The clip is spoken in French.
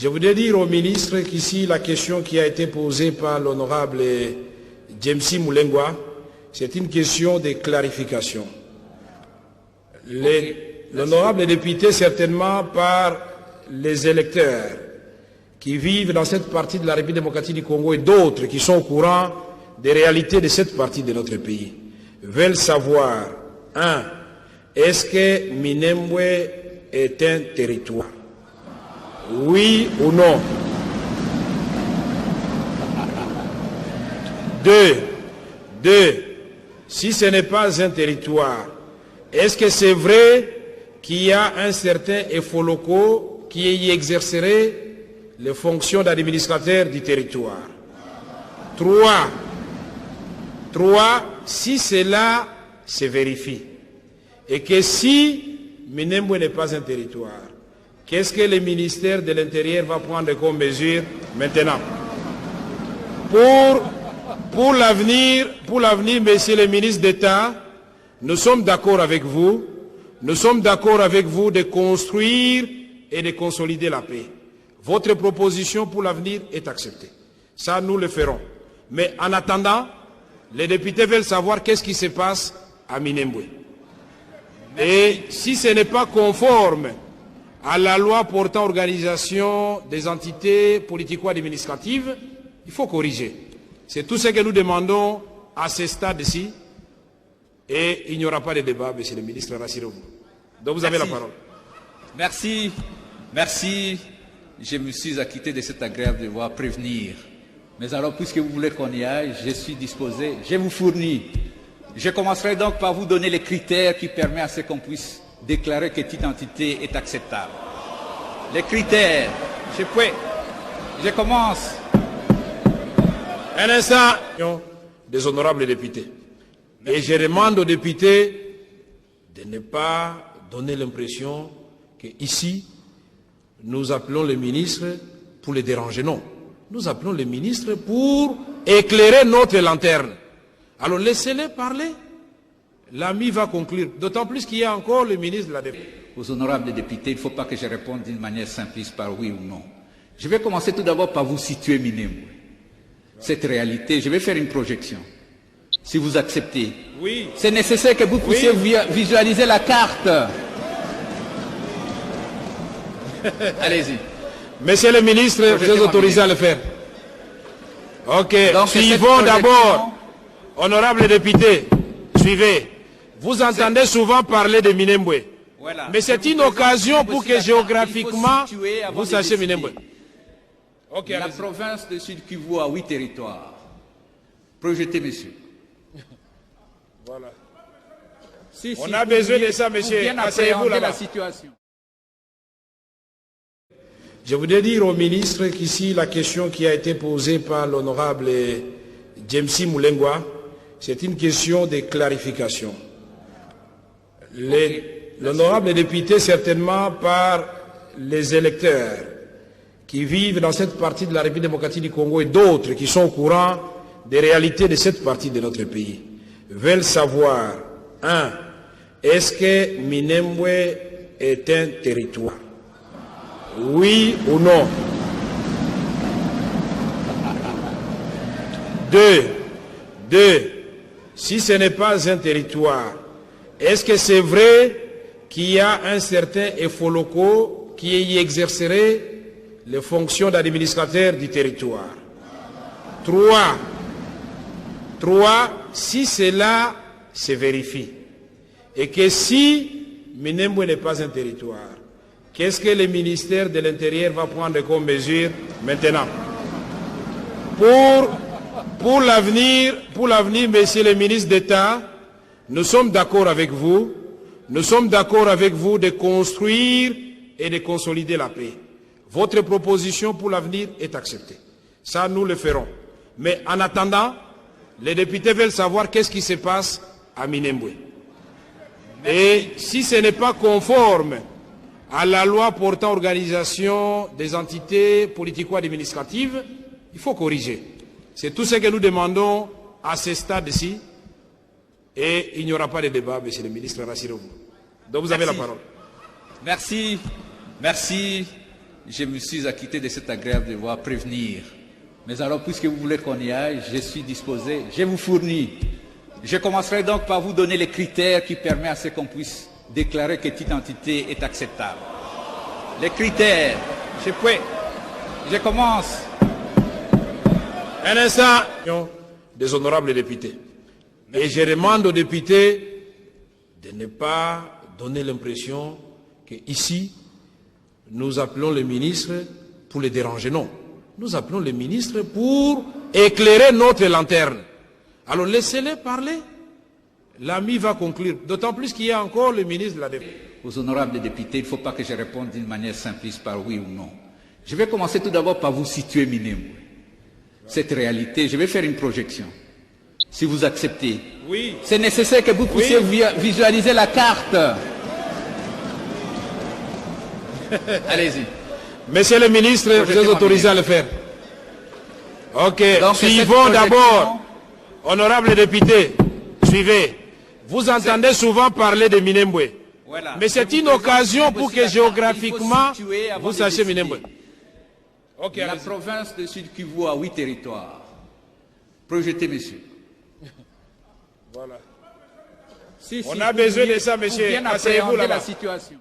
Je voudrais dire au ministre qu'ici, la question qui a été posée par l'honorable James Moulengwa, c'est une question de clarification. L'honorable député, certainement par les électeurs qui vivent dans cette partie de la République démocratique du Congo et d'autres qui sont au courant des réalités de cette partie de notre pays, veulent savoir, est-ce que Minembwe est un territoire? Oui ou non? Deux, si ce n'est pas un territoire, est-ce que c'est vrai qu'il y a un certain Efoloko qui y exercerait les fonctions d'administrateur du territoire? Trois, si cela se vérifie, et que si Minembwe n'est pas un territoire, qu'est-ce que le ministère de l'Intérieur va prendre comme mesure maintenant? Pour l'avenir, monsieur le ministre d'État, nous sommes d'accord avec vous. Nous sommes d'accord avec vous de construire et de consolider la paix. Votre proposition pour l'avenir est acceptée. Ça, nous le ferons. Mais en attendant, les députés veulent savoir qu'est-ce qui se passe à Minembwe. Et si ce n'est pas conforme à la loi portant organisation des entités politico-administratives, il faut corriger. C'est tout ce que nous demandons à ce stade-ci. Et il n'y aura pas de débat, monsieur le ministre, rassurez-vous. Donc vous avez la parole. Merci. Je me suis acquitté de cet agréable devoir prévenir. Mais alors, puisque vous voulez qu'on y aille, je suis disposé, je vous fournis. Je commencerai donc par vous donner les critères qui permettent à ce qu'on puisse déclarer que cette identité est acceptable. Les critères, je commence. Un instant, des honorables députés. Et je demande aux députés de ne pas donner l'impression qu'ici, nous appelons le ministre pour les déranger. Non, nous appelons le ministre pour éclairer notre lanterne. Alors laissez-les parler. L'ami va conclure. D'autant plus qu'il y a encore le ministre de la Défense. Aux honorables députés, il ne faut pas que je réponde d'une manière simpliste par oui ou non. Je vais commencer tout d'abord par vous situer Minembwe. Cette réalité, je vais faire une projection. Si vous acceptez, oui. C'est nécessaire que vous puissiez visualiser la carte. Allez-y. Monsieur le ministre, vous êtes autorisé à le faire. Ok, donc, suivons d'abord. Honorable député, suivez. Vous entendez souvent parler de Minembwe. Voilà. Mais c'est une occasion pour que géographiquement, vous sachiez Minembwe. Okay, la province de Sud Kivu a 8 territoires. Projetez, monsieur. Voilà. Si, on a besoin de ça, monsieur. Asseyez-vous là-bas. La situation. Je voudrais dire au ministre qu'ici, la question qui a été posée par l'honorable James Moulengwa, c'est une question de clarification. L'honorable député, certainement par les électeurs qui vivent dans cette partie de la République démocratique du Congo et d'autres qui sont au courant des réalités de cette partie de notre pays, veulent savoir, est-ce que Minembwe est un territoire? Oui ou non? Deux, si ce n'est pas un territoire, est-ce que c'est vrai qu'il y a un certain Efoloko qui y exercerait les fonctions d'administrateur du territoire? Trois, si cela se vérifie, et que si Minembwe n'est pas un territoire, qu'est-ce que le ministère de l'Intérieur va prendre comme mesure maintenant? Pour l'avenir, monsieur le ministre d'État, nous sommes d'accord avec vous. Nous sommes d'accord avec vous de construire et de consolider la paix. Votre proposition pour l'avenir est acceptée. Ça, nous le ferons. Mais en attendant, les députés veulent savoir qu'est-ce qui se passe à Minembwe. Et si ce n'est pas conforme à la loi portant organisation des entités politico-administratives, il faut corriger. C'est tout ce que nous demandons à ce stade-ci. Et il n'y aura pas de débat, monsieur le ministre, rassurez-vous. Donc vous avez la parole. Merci. je me suis acquitté de cet agréable devoir prévenir. Mais alors, puisque vous voulez qu'on y aille, je suis disposé, je vous fournis. Je commencerai donc par vous donner les critères qui permettent à ce qu'on puisse déclarer que cette identité est acceptable. Les critères, je commence. Un instant, des honorables députés. Et je demande aux députés de ne pas donner l'impression qu'ici, nous appelons les ministres pour les déranger. Non. Nous appelons les ministres pour éclairer notre lanterne. Alors laissez-les parler. L'ami va conclure. D'autant plus qu'il y a encore le ministre de la Défense. Aux honorables députés, il ne faut pas que je réponde d'une manière simpliste par oui ou non. Je vais commencer tout d'abord par vous situer Minembwe. Cette réalité, je vais faire une projection. Si vous acceptez, Oui. c'est nécessaire que vous puissiez visualiser la carte. Allez-y. Monsieur le ministre, vous êtes autorisé à le faire. Ok, Donc, suivons cette d'abord. Honorables députés, suivez. Vous entendez souvent parler de Minembwe. Voilà. Mais c'est une occasion pour que géographiquement, vous sachiez Minembwe. Ok, La allez-y. province de Sud Kivu a 8 territoires. Projetez, messieurs. Voilà. Si, On a besoin de ça, monsieur. Pour bien Asseyez-vous appréhender là-bas. la situation.